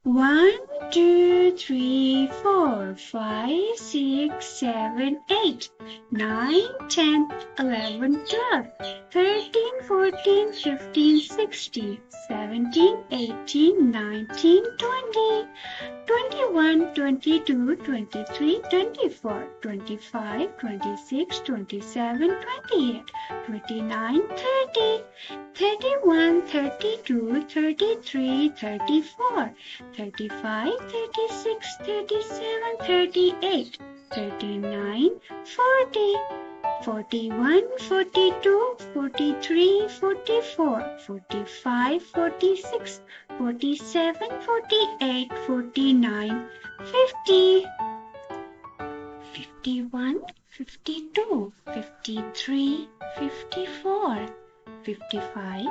1, 2, 3, 4, 5, 6, 7, 8, 9, 10, 11, 12, 13, 14, 15, 16, 17, 18, 19, 20, 21, 22, 23, 24, 25, 26, 27, 28, 29, 30, 31, 32, 33, 34, 35, 36, 37, 38, 39, 40, 41, 42, 43, 44, 45, 46, 47, 48, 49, 50, 51, 52, 53, 54, 55,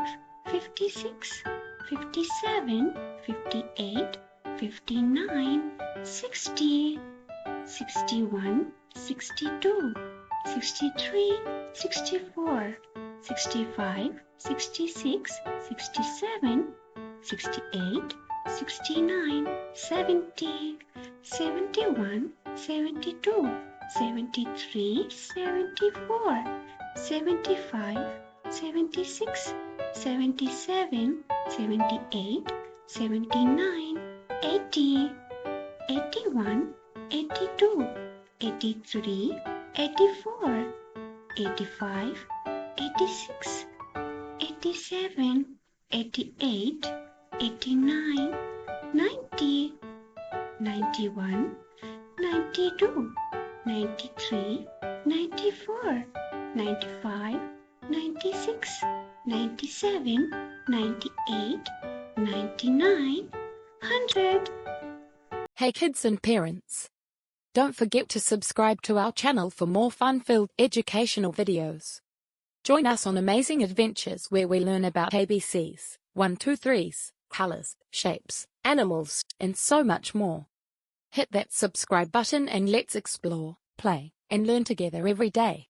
56, 57, 58, 59, 60, 61, 62, 63, 64, 65, 66, 67, 68, 69, 70, 71, 72, 73, 74, 75, 76, 77, 78, 79, 80, 81, 82, 83, 84, 85, 86, 87, 88, 89, 90, 91, 92, 93, 94, 95, 96, 97, 98, 99, 100. Hey kids and parents! Don't forget to subscribe to our channel for more fun-filled educational videos. Join us on amazing adventures where we learn about ABCs, 1, 2, 3s, colors, shapes, animals, and so much more. Hit that subscribe button and let's explore, play, and learn together every day.